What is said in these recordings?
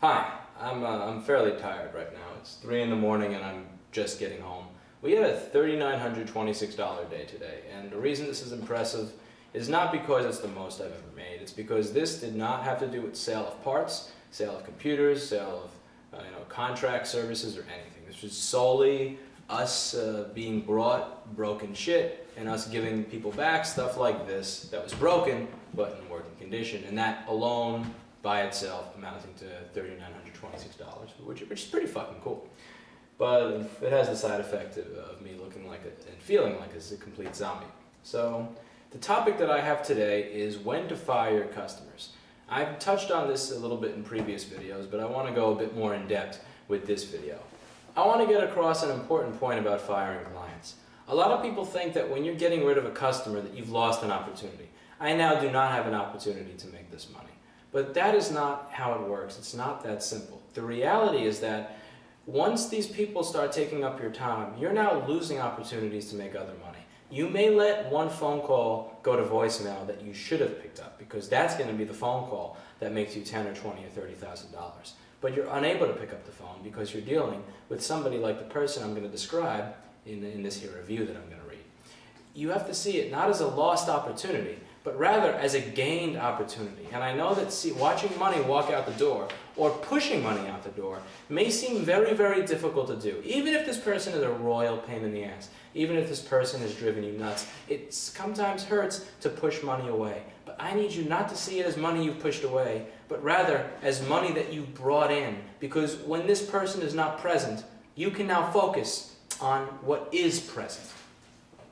Hi, I'm fairly tired right now. It's 3 in the morning and I'm just getting home. We had a $3,926 day today, and the reason this is impressive is not because it's the most I've ever made. It's because this did not have to do with sale of parts, sale of computers, sale of contract services or anything. This was solely us being brought broken shit and us giving people back stuff like this that was broken but in working condition, and that alone by itself amounting to $3,926, which is pretty fucking cool. But it has the side effect of me looking like and feeling like a complete zombie. So the topic that I have today is when to fire your customers. I've touched on this a little bit in previous videos, but I want to go a bit more in depth with this video. I want to get across an important point about firing clients. A lot of people think that when you're getting rid of a customer that you've lost an opportunity. I now do not have an opportunity to make this money. But that is not how it works. It's not that simple. The reality is that once these people start taking up your time, you're now losing opportunities to make other money. You may let one phone call go to voicemail that you should have picked up, because that's going to be the phone call that makes you $10,000 or $20,000 or $30,000. But you're unable to pick up the phone because you're dealing with somebody like the person I'm going to describe in this here review that I'm going to read. You have to see it not as a lost opportunity, but rather as a gained opportunity. And I know that watching money walk out the door or pushing money out the door may seem very, very difficult to do. Even if this person is a royal pain in the ass, even if this person has driven you nuts, it sometimes hurts to push money away. But I need you not to see it as money you've pushed away, but rather as money that you've brought in. Because when this person is not present, you can now focus on what is present.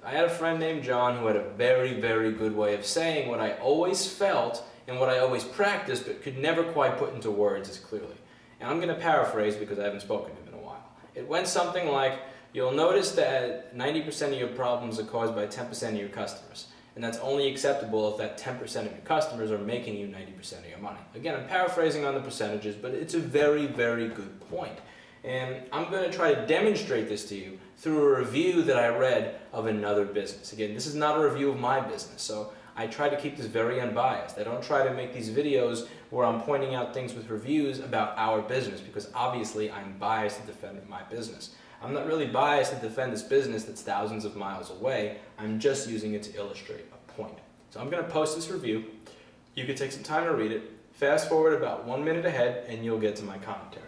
I had a friend named John who had a very, very good way of saying what I always felt and what I always practiced but could never quite put into words as clearly. And I'm going to paraphrase because I haven't spoken to him in a while. It went something like, you'll notice that 90% of your problems are caused by 10% of your customers. And that's only acceptable if that 10% of your customers are making you 90% of your money. Again, I'm paraphrasing on the percentages, but it's a very, very good point. And I'm going to try to demonstrate this to you through a review that I read of another business. Again, this is not a review of my business, so I try to keep this very unbiased. I don't try to make these videos where I'm pointing out things with reviews about our business, because obviously I'm biased to defend my business. I'm not really biased to defend this business that's thousands of miles away. I'm just using it to illustrate a point. So I'm going to post this review. You can take some time to read it. Fast forward about 1 minute ahead and you'll get to my commentary.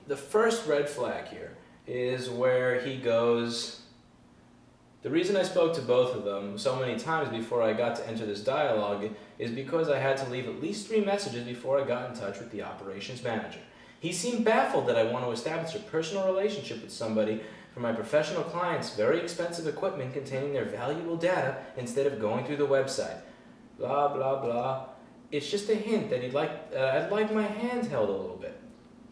The first red flag here is where he goes, the reason I spoke to both of them so many times before I got to enter this dialogue is because I had to leave at least 3 messages before I got in touch with the operations manager. He seemed baffled that I want to establish a personal relationship with somebody for my professional clients' very expensive equipment containing their valuable data instead of going through the website. Blah, blah, blah. It's just a hint that I'd like my hand held a little bit.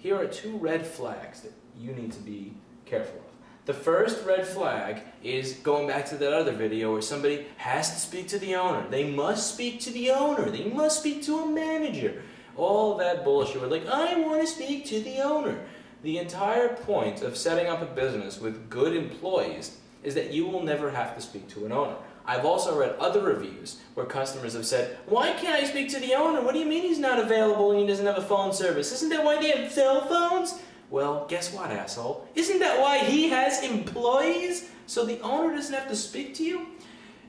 Here are 2 red flags that you need to be careful of. The first red flag is going back to that other video where somebody has to speak to the owner. They must speak to the owner. They must speak to a manager. All that bullshit. We're like, I want to speak to the owner. The entire point of setting up a business with good employees is that you will never have to speak to an owner. I've also read other reviews where customers have said, why can't I speak to the owner? What do you mean he's not available and he doesn't have a phone service? Isn't that why they have cell phones? Well, guess what, asshole? Isn't that why he has employees? So the owner doesn't have to speak to you?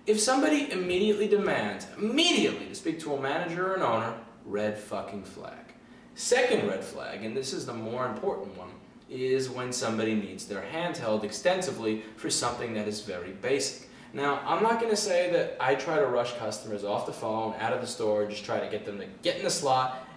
If somebody immediately demands, to speak to a manager or an owner, red fucking flag. Second red flag, and this is the more important one, is when somebody needs their hand held extensively for something that is very basic. Now, I'm not going to say that I try to rush customers off the phone, out of the store, just try to get them to get in the slot,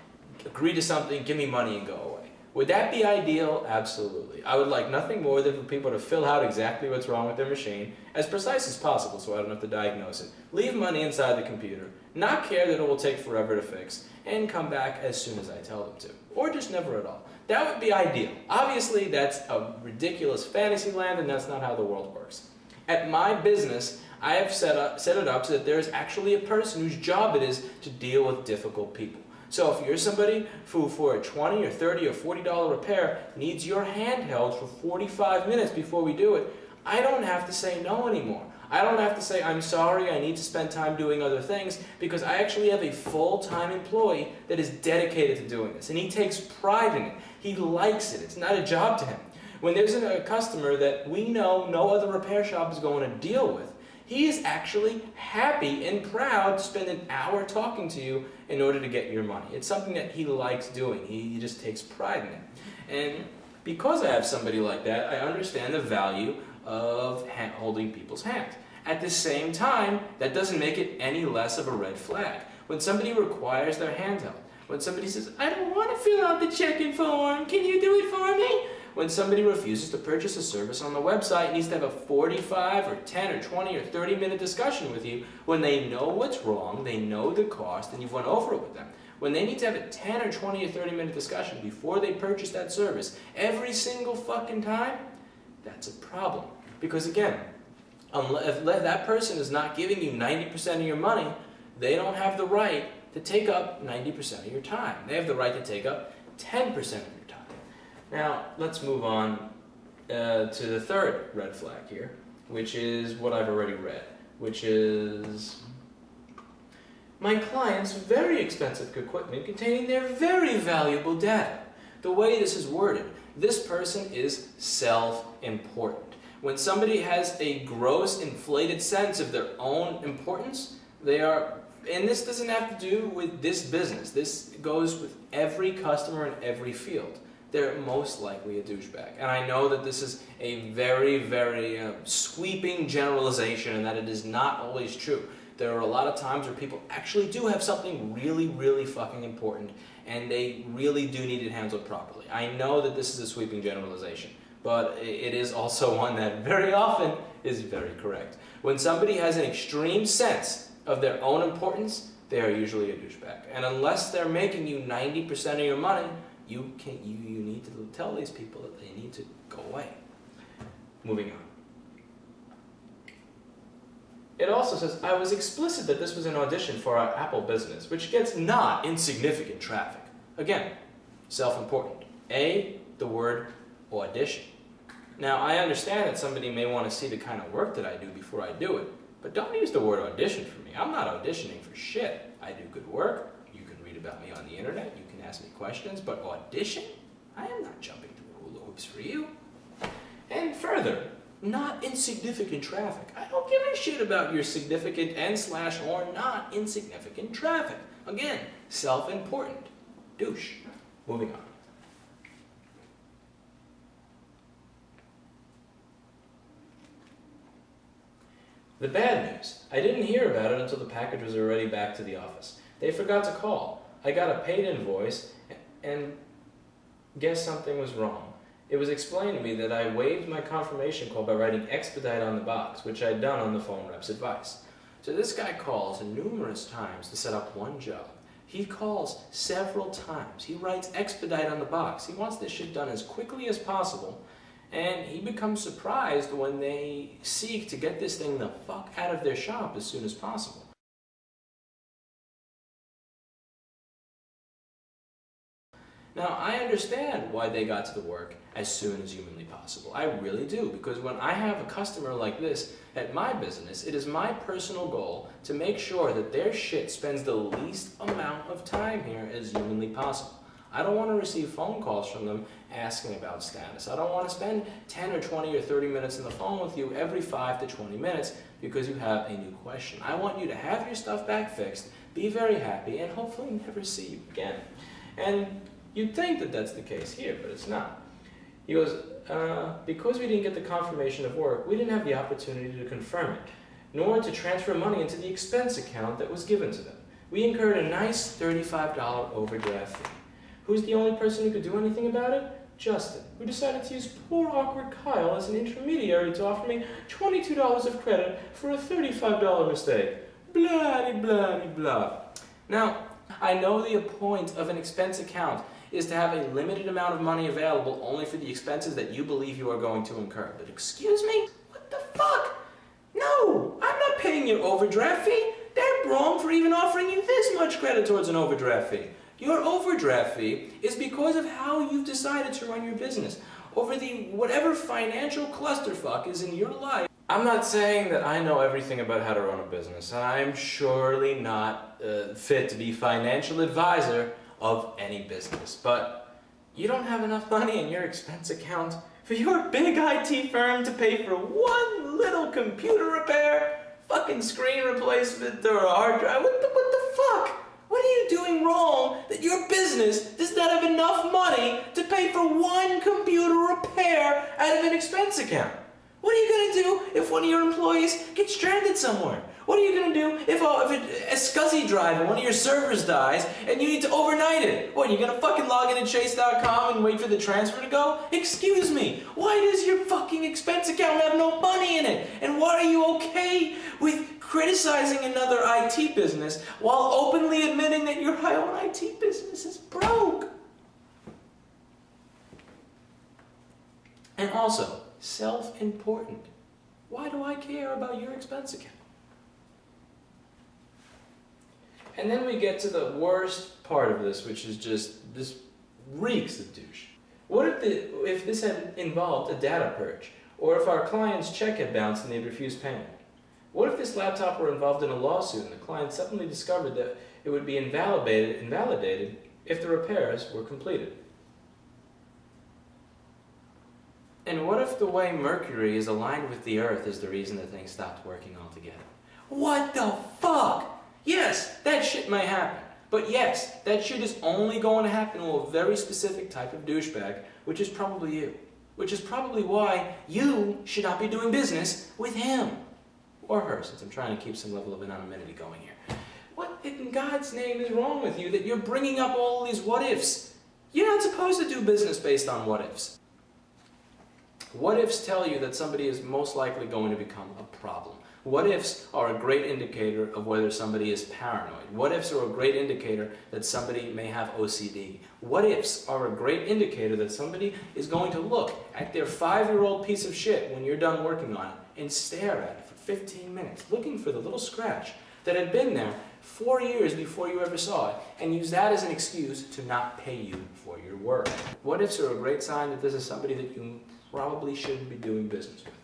agree to something, give me money and go away. Would that be ideal? Absolutely. I would like nothing more than for people to fill out exactly what's wrong with their machine, as precise as possible so I don't have to diagnose it, leave money inside the computer, not care that it will take forever to fix, and come back as soon as I tell them to. Or just never at all. That would be ideal. Obviously, that's a ridiculous fantasy land, and that's not how the world works. At my business, I have set it up so that there is actually a person whose job it is to deal with difficult people. So if you're somebody who for a $20 or $30 or $40 repair needs your handheld for 45 minutes before we do it, I don't have to say no anymore. I don't have to say, I'm sorry, I need to spend time doing other things, because I actually have a full-time employee that is dedicated to doing this. And he takes pride in it. He likes it. It's not a job to him. When there's a customer that we know no other repair shop is going to deal with, he is actually happy and proud to spend an hour talking to you in order to get your money. It's something that he likes doing. He just takes pride in it. And because I have somebody like that, I understand the value of holding people's hands. At the same time, that doesn't make it any less of a red flag. When somebody requires their hand held, when somebody says, I don't want to fill out the check-in form, can you do it for me? When somebody refuses to purchase a service on the website, needs to have a 45 or 10 or 20 or 30-minute discussion with you when they know what's wrong, they know the cost, and you've went over it with them. When they need to have a 10 or 20 or 30-minute discussion before they purchase that service, every single fucking time, that's a problem. Because again, if that person is not giving you 90% of your money, they don't have the right to take up 90% of your time. They have the right to take up 10% of your time. Now, let's move on to the third red flag here, which is what I've already read, which is my client's very expensive equipment containing their very valuable data. The way this is worded, this person is self-important. When somebody has a gross, inflated sense of their own importance, they are, and this doesn't have to do with this business, this goes with every customer in every field. They're most likely a douchebag. And I know that this is a very, very sweeping generalization and that it is not always true. There are a lot of times where people actually do have something really, really fucking important and they really do need it handled properly. I know that this is a sweeping generalization, but it is also one that very often is very correct. When somebody has an extreme sense of their own importance, they are usually a douchebag. And unless they're making you 90% of your money, you need to tell these people that they need to go away. Moving on. It also says, I was explicit that this was an audition for our Apple business, which gets not insignificant traffic. Again, self-important. The word audition. Now, I understand that somebody may want to see the kind of work that I do before I do it, but don't use the word audition for me. I'm not auditioning for shit. I do good work. You can read about me on the internet. You can ask me questions, but audition? I am not jumping through hula hoops for you. And further, not insignificant traffic. I don't give a shit about your significant or not insignificant traffic. Again, self-important. Douche. Moving on. The bad news. I didn't hear about it until the package was already back to the office. They forgot to call. I got a paid invoice and guess something was wrong. It was explained to me that I waived my confirmation call by writing expedite on the box, which I'd done on the phone rep's advice. So this guy calls numerous times to set up one job. He calls several times. He writes expedite on the box. He wants this shit done as quickly as possible. And he becomes surprised when they seek to get this thing the fuck out of their shop as soon as possible. Now, I understand why they got to the work as soon as humanly possible. I really do, because when I have a customer like this at my business, it is my personal goal to make sure that their shit spends the least amount of time here as humanly possible. I don't want to receive phone calls from them asking about status. I don't want to spend 10 or 20 or 30 minutes on the phone with you every 5 to 20 minutes because you have a new question. I want you to have your stuff back fixed, be very happy, and hopefully never see you again. And You'd think that that's the case here, but it's not. He goes, because we didn't get the confirmation of work, we didn't have the opportunity to confirm it, nor to transfer money into the expense account that was given to them. We incurred a nice $35 overdraft fee. Who's the only person who could do anything about it? Justin, who decided to use poor awkward Kyle as an intermediary to offer me $22 of credit for a $35 mistake. Blah, blah, blah. Now, I know the point of an expense account is to have a limited amount of money available only for the expenses that you believe you are going to incur. But excuse me? What the fuck? No, I'm not paying your overdraft fee. They're wrong for even offering you this much credit towards an overdraft fee. Your overdraft fee is because of how you've decided to run your business. Over the whatever financial clusterfuck is in your life. I'm not saying that I know everything about how to run a business. I'm surely not fit to be financial advisor of any business. But you don't have enough money in your expense account for your big IT firm to pay for one little computer repair, fucking screen replacement, or a hard drive. What the fuck? What are you doing wrong that your business does not have enough money to pay for one computer repair out of an expense account? What are you going to do if one of your employees gets stranded somewhere? What are you going to do if a SCSI drive and one of your servers dies and you need to overnight it? What, you're going to fucking log into Chase.com and wait for the transfer to go? Excuse me, why does your fucking expense account have no money in it? And why are you okay with criticizing another IT business while openly admitting that your own IT business is broke? And also, self-important. Why do I care about your expense account? And then we get to the worst part of this, which is just, this reeks of douche. What if this had involved a data purge? Or if our client's check had bounced and they'd refused payment? What if this laptop were involved in a lawsuit and the client suddenly discovered that it would be invalidated if the repairs were completed? And what if the way Mercury is aligned with the Earth is the reason that things stopped working altogether? What the fuck? Yes, that shit may happen. But yes, that shit is only going to happen to a very specific type of douchebag, which is probably you. Which is probably why you should not be doing business with him. Or her, since I'm trying to keep some level of anonymity going here. What in God's name is wrong with you that you're bringing up all these what-ifs? You're not supposed to do business based on what-ifs. What-ifs tell you that somebody is most likely going to become a problem. What-ifs are a great indicator of whether somebody is paranoid. What-ifs are a great indicator that somebody may have OCD. What-ifs are a great indicator that somebody is going to look at their 5-year-old piece of shit when you're done working on it and stare at it for 15 minutes, looking for the little scratch that had been there 4 years before you ever saw it, and use that as an excuse to not pay you for your work. What-ifs are a great sign that this is somebody that you probably shouldn't be doing business with.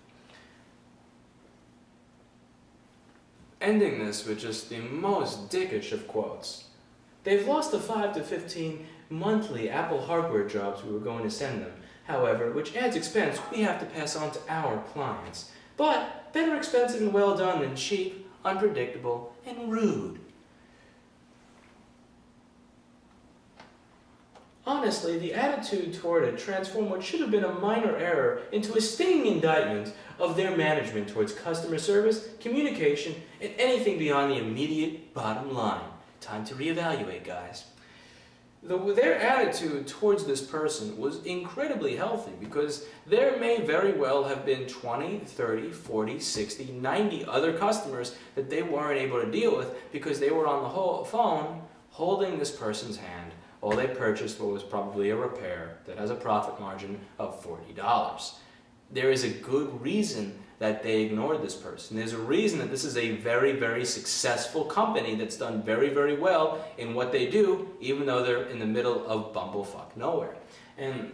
Ending this with just the most dickish of quotes. They've lost the 5 to 15 monthly Apple hardware jobs we were going to send them, however, which adds expense we have to pass on to our clients. But better expensive and well done than cheap, unpredictable, and rude. Honestly, the attitude toward it transformed what should have been a minor error into a stinging indictment of their management towards customer service, communication, and anything beyond the immediate bottom line. Time to reevaluate, guys. Their attitude towards this person was incredibly healthy because there may very well have been 20, 30, 40, 60, 90 other customers that they weren't able to deal with because they were on the phone holding this person's hand. All they purchased was probably a repair that has a profit margin of $40. There is a good reason that they ignored this person. There's a reason that this is a very, very successful company that's done very, very well in what they do, even though they're in the middle of bumblefuck nowhere. And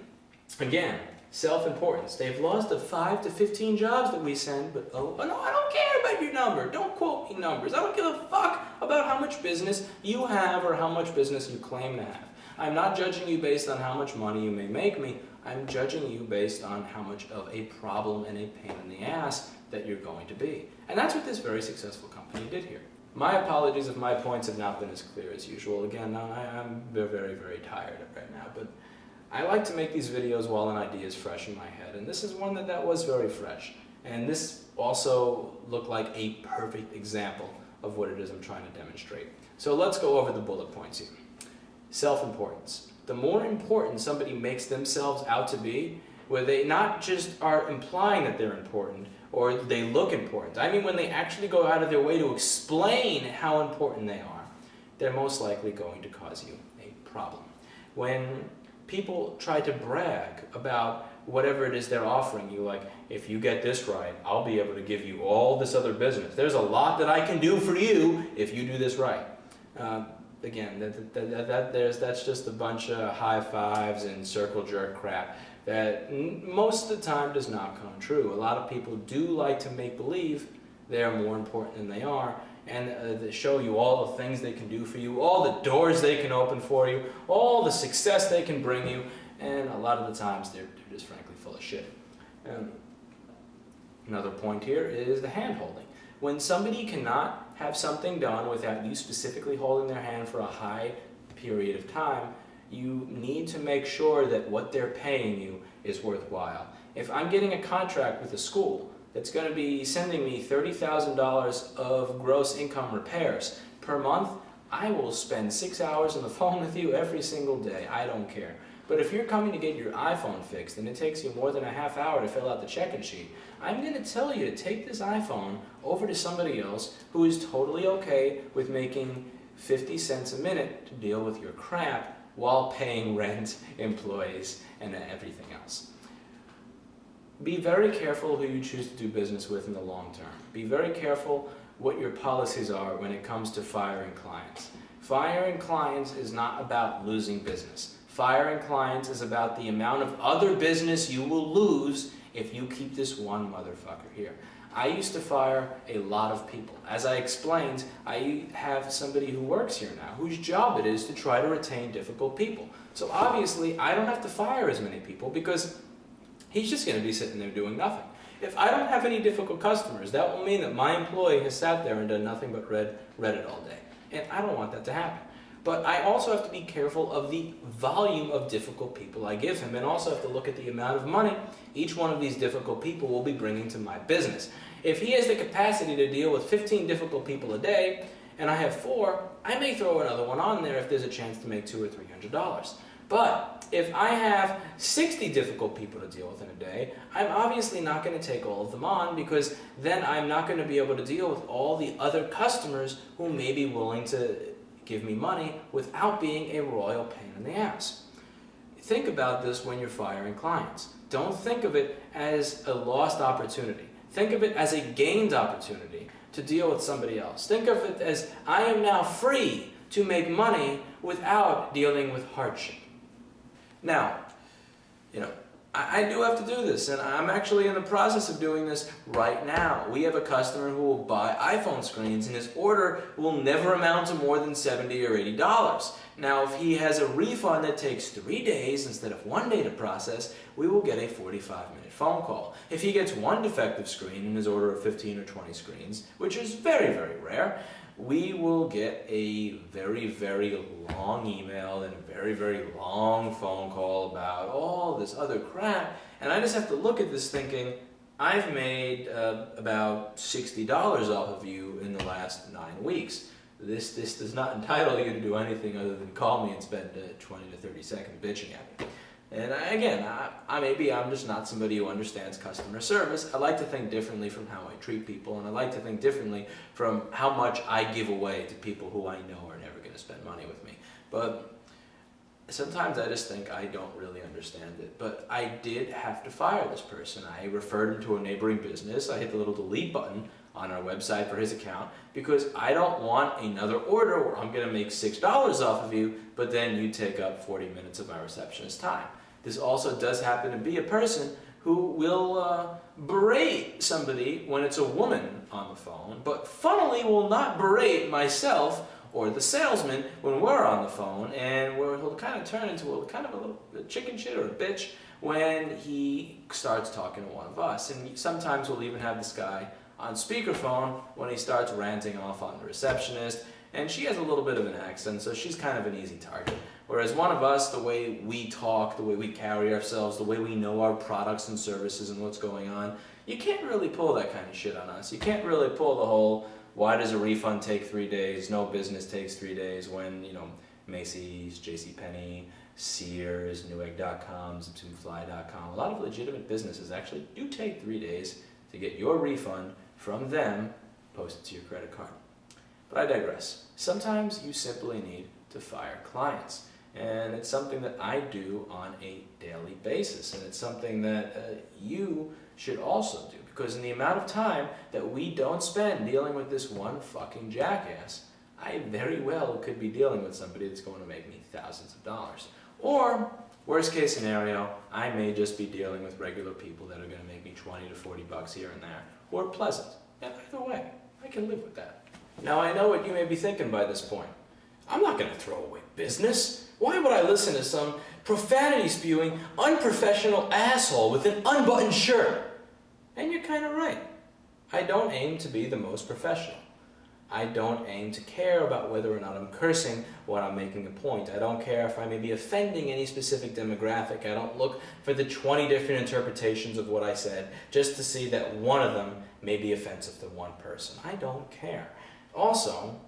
again, self-importance. They've lost the 5 to 15 jobs that we send, but oh no, I don't care about your number. Don't quote me numbers. I don't give a fuck about how much business you have or how much business you claim to have. I'm not judging you based on how much money you may make me. I'm judging you based on how much of a problem and a pain in the ass that you're going to be. And that's what this very successful company did here. My apologies if my points have not been as clear as usual. Again, I'm very, very tired right now, but I like to make these videos while an idea is fresh in my head, and this is one that was very fresh. And this also looked like a perfect example of what it is I'm trying to demonstrate. So let's go over the bullet points here. Self-importance. The more important somebody makes themselves out to be, where they not just are implying that they're important or they look important. I mean, when they actually go out of their way to explain how important they are, they're most likely going to cause you a problem. When people try to brag about whatever it is they're offering you, like, if you get this right, I'll be able to give you all this other business. There's a lot that I can do for you if you do this right. Again, that's just a bunch of high fives and circle jerk crap that most of the time does not come true. A lot of people do like to make believe they are more important than they are, and they show you all the things they can do for you, all the doors they can open for you, all the success they can bring you, and a lot of the times they're just frankly full of shit. Another point here is the hand holding. When somebody cannot have something done without you specifically holding their hand for a high period of time, you need to make sure that what they're paying you is worthwhile. If I'm getting a contract with a school that's going to be sending me $30,000 of gross income repairs per month, I will spend 6 hours on the phone with you every single day. I don't care. But if you're coming to get your iPhone fixed and it takes you more than a half hour to fill out the check-in sheet, I'm going to tell you to take this iPhone over to somebody else who is totally okay with making 50 cents a minute to deal with your crap while paying rent, employees, and everything else. Be very careful who you choose to do business with in the long term. Be very careful what your policies are when it comes to firing clients. Firing clients is not about losing business. Firing clients is about the amount of other business you will lose if you keep this one motherfucker here. I used to fire a lot of people. As I explained, I have somebody who works here now whose job it is to try to retain difficult people. So obviously, I don't have to fire as many people because he's just going to be sitting there doing nothing. If I don't have any difficult customers, that will mean that my employee has sat there and done nothing but read Reddit all day. And I don't want that to happen. But I also have to be careful of the volume of difficult people I give him, and also have to look at the amount of money each one of these difficult people will be bringing to my business. If he has the capacity to deal with 15 difficult people a day, and I have 4, I may throw another one on there if there's a chance to make $200 or $300. But if I have 60 difficult people to deal with in a day, I'm obviously not going to take all of them on, because then I'm not going to be able to deal with all the other customers who may be willing to give me money without being a royal pain in the ass. Think about this when you're firing clients. Don't think of it as a lost opportunity. Think of it as a gained opportunity to deal with somebody else. Think of it as, I am now free to make money without dealing with hardship. Now, I do have to do this, and I'm actually in the process of doing this right now. We have a customer who will buy iPhone screens, and his order will never amount to more than $70 or $80. Now, if he has a refund that takes 3 days instead of 1 day to process, we will get a 45-minute phone call. If he gets one defective screen in his order of 15 or 20 screens, which is very, very rare, we will get a very, very long email and a very, very long phone call about all this other crap. And I just have to look at this thinking, I've made about $60 off of you in the last 9 weeks. This does not entitle you to do anything other than call me and spend 20 to 30 seconds bitching at me. And again, maybe I'm just not somebody who understands customer service. I like to think differently from how I treat people, and I like to think differently from how much I give away to people who I know are never going to spend money with me. But sometimes I just think I don't really understand it. But I did have to fire this person. I referred him to a neighboring business. I hit the little delete button on our website for his account because I don't want another order where I'm going to make $6 off of you, but then you take up 40 minutes of my receptionist's time. This also does happen to be a person who will berate somebody when it's a woman on the phone, but funnily will not berate myself or the salesman when we're on the phone, and he'll kind of turn into a little chicken shit or a bitch when he starts talking to one of us. And sometimes we'll even have this guy on speakerphone when he starts ranting off on the receptionist, and she has a little bit of an accent, so she's kind of an easy target. Whereas one of us, the way we talk, the way we carry ourselves, the way we know our products and services and what's going on, you can't really pull that kind of shit on us. You can't really pull the whole, why does a refund take 3 days, no business takes 3 days, when, you know, Macy's, JCPenney, Sears, Newegg.com, ZipSimFly.com, a lot of legitimate businesses actually do take 3 days to get your refund from them posted to your credit card. But I digress. Sometimes you simply need to fire clients. And it's something that I do on a daily basis. And it's something that you should also do. Because in the amount of time that we don't spend dealing with this one fucking jackass, I very well could be dealing with somebody that's going to make me thousands of dollars. Or, worst case scenario, I may just be dealing with regular people that are going to make me 20 to 40 bucks here and there, who are pleasant. And either way, I can live with that. Now I know what you may be thinking by this point. I'm not going to throw away business. Why would I listen to some profanity-spewing, unprofessional asshole with an unbuttoned shirt? And you're kind of right. I don't aim to be the most professional. I don't aim to care about whether or not I'm cursing when I'm making a point. I don't care if I may be offending any specific demographic. I don't look for the 20 different interpretations of what I said just to see that one of them may be offensive to one person. I don't care. Also,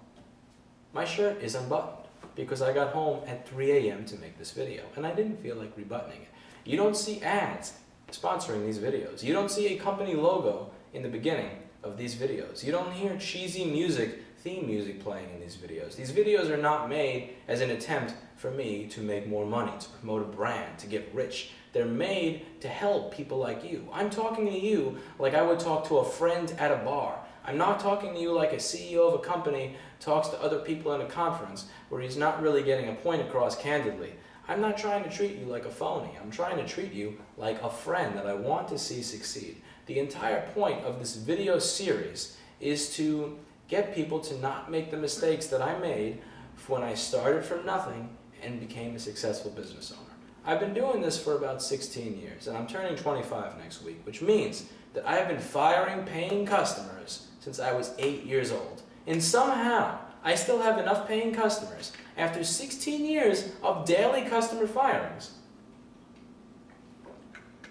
my shirt is unbuttoned because I got home at 3 a.m. to make this video, and I didn't feel like rebuttoning it. You don't see ads sponsoring these videos. You don't see a company logo in the beginning of these videos. You don't hear cheesy music, theme music playing in these videos. These videos are not made as an attempt for me to make more money, to promote a brand, to get rich. They're made to help people like you. I'm talking to you like I would talk to a friend at a bar. I'm not talking to you like a CEO of a company talks to other people in a conference where he's not really getting a point across candidly. I'm not trying to treat you like a phony. I'm trying to treat you like a friend that I want to see succeed. The entire point of this video series is to get people to not make the mistakes that I made when I started from nothing and became a successful business owner. I've been doing this for about 16 years, and I'm turning 25 next week, which means that I have been firing paying customers since I was 8 years old. And somehow, I still have enough paying customers after 16 years of daily customer firings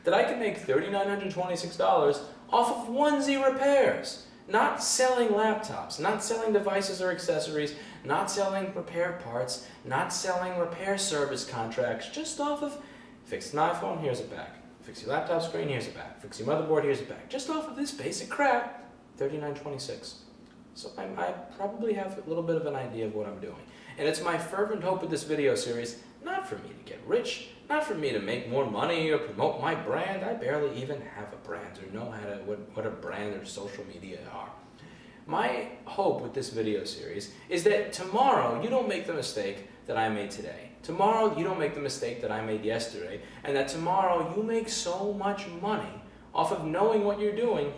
that I can make $3,926 off of onesie repairs. Not selling laptops, not selling devices or accessories, not selling repair parts, not selling repair service contracts, just off of fix an iPhone, here's it back. Fix your laptop screen, here's it back. Fix your motherboard, here's it back. Just off of this basic crap, $3,926. So I probably have a little bit of an idea of what I'm doing. And it's my fervent hope with this video series, not for me to get rich, not for me to make more money or promote my brand. I barely even have a brand or know what a brand or social media are. My hope with this video series is that tomorrow you don't make the mistake that I made today. Tomorrow you don't make the mistake that I made yesterday, and that tomorrow you make so much money off of knowing what you're doing,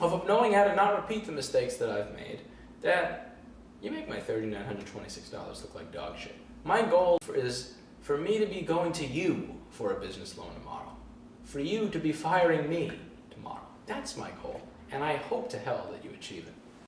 off of knowing how to not repeat the mistakes that I've made, that you make my $3,926 look like dog shit. My goal is for me to be going to you for a business loan tomorrow. For you to be firing me tomorrow. That's my goal, and I hope to hell that you achieve it.